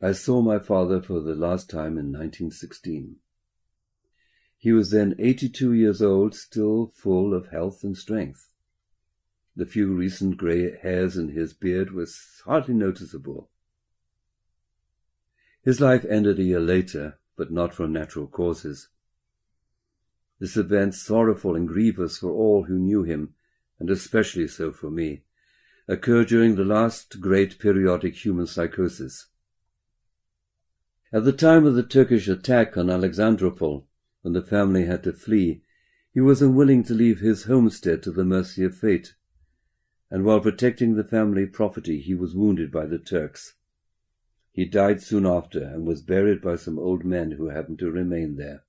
I saw my father for the last time in 1916. He was then 82 years old, still full of health and strength. The few recent grey hairs in his beard were hardly noticeable. His life ended a year later, but not from natural causes. This event, sorrowful and grievous for all who knew him, and especially so for me, occurred during the last great periodic human psychosis. At the time of the Turkish attack on Alexandropol, when the family had to flee, he was unwilling to leave his homestead to the mercy of fate, and while protecting the family property he was wounded by the Turks. He died soon after and was buried by some old men who happened to remain there.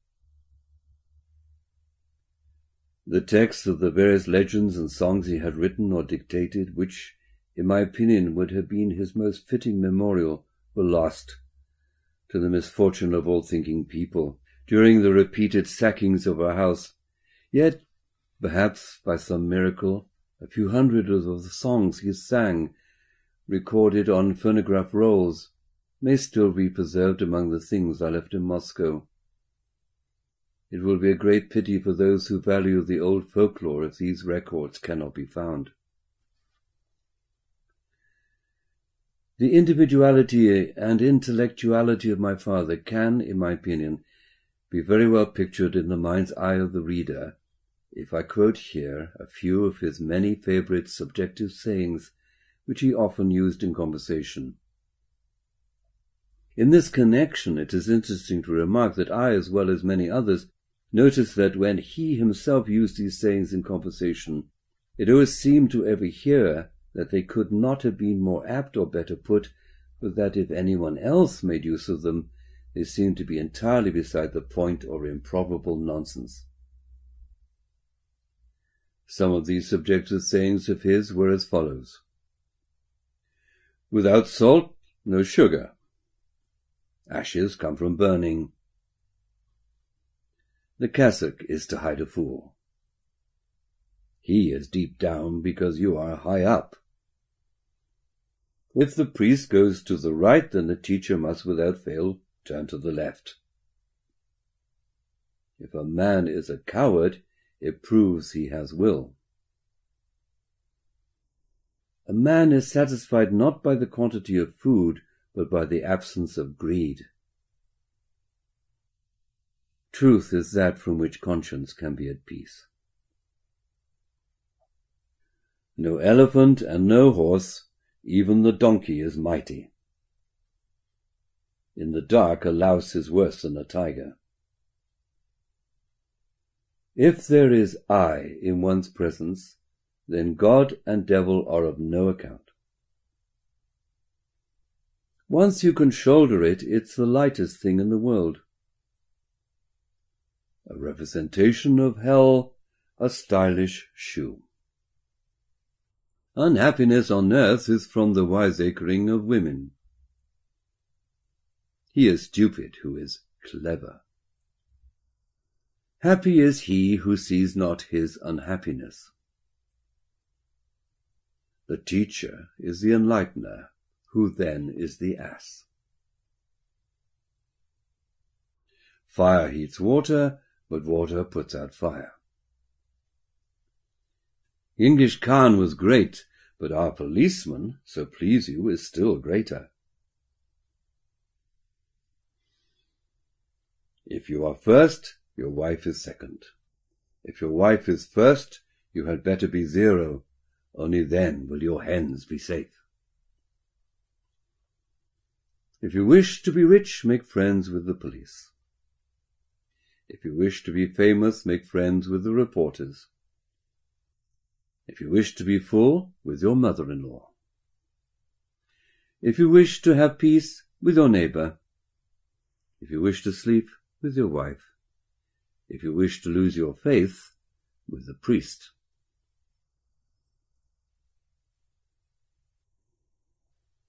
The texts of the various legends and songs he had written or dictated, which, in my opinion, would have been his most fitting memorial, were lost, to the misfortune of all thinking people, during the repeated sackings of our house. Yet, perhaps by some miracle, a few hundred of the songs he sang, recorded on phonograph rolls, may still be preserved among the things I left in Moscow. It will be a great pity for those who value the old folklore if these records cannot be found. The individuality and intellectuality of my father can, in my opinion, be very well pictured in the mind's eye of the reader, if I quote here a few of his many favourite subjective sayings, which he often used in conversation. In this connection it is interesting to remark that I, as well as many others, noticed that when he himself used these sayings in conversation, it always seemed to every hearer that they could not have been more apt or better put, but that if anyone else made use of them, they seemed to be entirely beside the point or improbable nonsense. Some of these subjective sayings of his were as follows. Without salt, no sugar. Ashes come from burning. The cassock is to hide a fool. He is deep down because you are high up. If the priest goes to the right, then the teacher must without fail turn to the left. If a man is a coward, it proves he has will. A man is satisfied not by the quantity of food, but by the absence of greed. Truth is that from which conscience can be at peace. No elephant and no horse, even the donkey is mighty. In the dark a louse is worse than a tiger. If there is I in one's presence, then God and devil are of no account. Once you can shoulder it, it's the lightest thing in the world. A representation of hell, a stylish shoe. Unhappiness on earth is from the wiseacring of women. He is stupid who is clever. Happy is he who sees not his unhappiness. The teacher is the enlightener, who then is the ass. Fire heats water, but water puts out fire. English Khan was great, but our policeman, so please you, is still greater. If you are first, your wife is second. If your wife is first, you had better be zero, only then will your hens be safe. If you wish to be rich, make friends with the police. If you wish to be famous, make friends with the reporters. If you wish to be full, with your mother-in-law. If you wish to have peace, with your neighbour. If you wish to sleep, with your wife. If you wish to lose your faith, with the priest.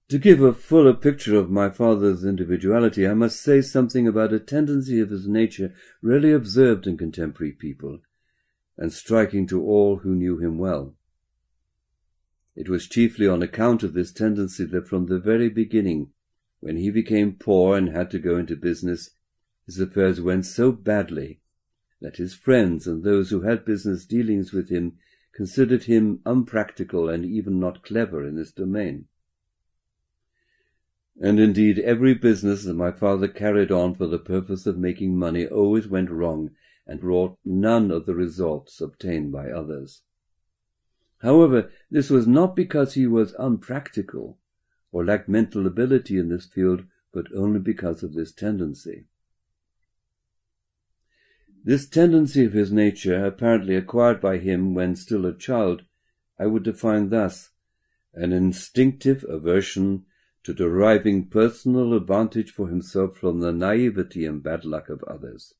To give a fuller picture of my father's individuality, I must say something about a tendency of his nature rarely observed in contemporary people, and striking to all who knew him well. It was chiefly on account of this tendency that from the very beginning when he became poor and had to go into business, his affairs went so badly that his friends and those who had business dealings with him considered him unpractical and even not clever in this domain. And indeed every business that my father carried on for the purpose of making money always went wrong and brought none of the results obtained by others. However, this was not because he was unpractical or lacked mental ability in this field, but only because of this tendency. This tendency of his nature, apparently acquired by him when still a child, I would define thus: an instinctive aversion to deriving personal advantage for himself from the naivety and bad luck of others.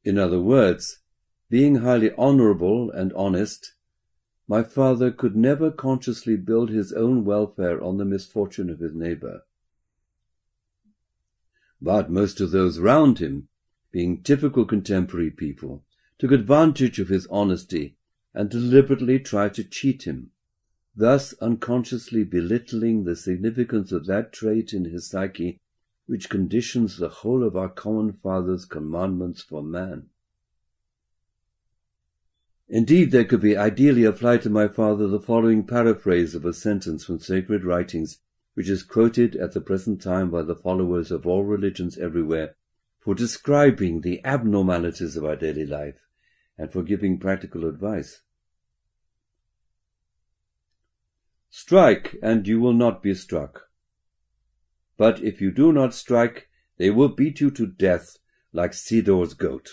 In other words, being highly honorable and honest, my father could never consciously build his own welfare on the misfortune of his neighbor. But most of those round him, being typical contemporary people, took advantage of his honesty and deliberately tried to cheat him, thus unconsciously belittling the significance of that trait in his psyche which conditions the whole of our common Father's commandments for man. Indeed, there could be ideally applied to my father the following paraphrase of a sentence from sacred writings, which is quoted at the present time by the followers of all religions everywhere, for describing the abnormalities of our daily life and for giving practical advice. Strike, and you will not be struck. But if you do not strike, they will beat you to death like Sidor's goat.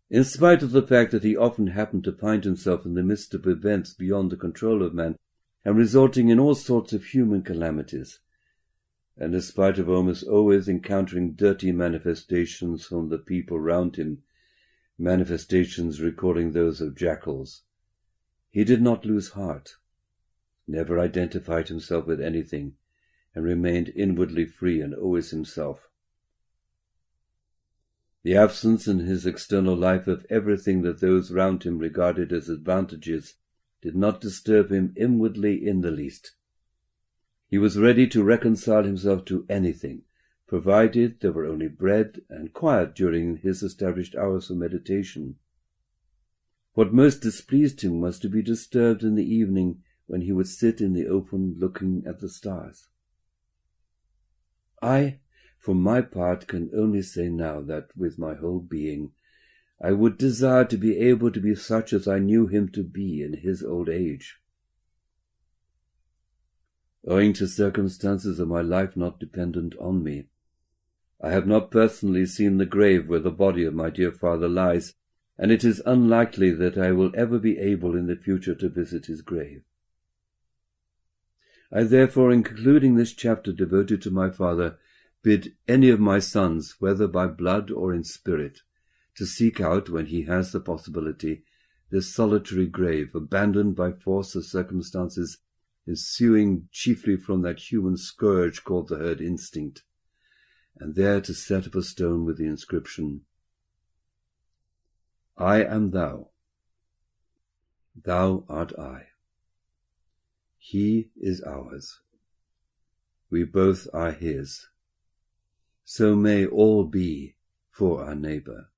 In spite of the fact that he often happened to find himself in the midst of events beyond the control of man and resulting in all sorts of human calamities, and in spite of almost always encountering dirty manifestations from the people round him, manifestations recalling those of jackals, he did not lose heart, never identified himself with anything, and remained inwardly free and always himself. The absence in his external life of everything that those round him regarded as advantages did not disturb him inwardly in the least. He was ready to reconcile himself to anything, provided there were only bread and quiet during his established hours of meditation. What most displeased him was to be disturbed in the evening when he would sit in the open looking at the stars. I, for my part, can only say now that, with my whole being, I would desire to be able to be such as I knew him to be in his old age. Owing to circumstances of my life not dependent on me, I have not personally seen the grave where the body of my dear father lies, and it is unlikely that I will ever be able in the future to visit his grave. I therefore, in concluding this chapter devoted to my father, bid any of my sons, whether by blood or in spirit, to seek out, when he has the possibility, this solitary grave, abandoned by force of circumstances, ensuing chiefly from that human scourge called the herd instinct, and there to set up a stone with the inscription, I am thou, thou art I. He is ours, we both are his. So may all be for our neighbor.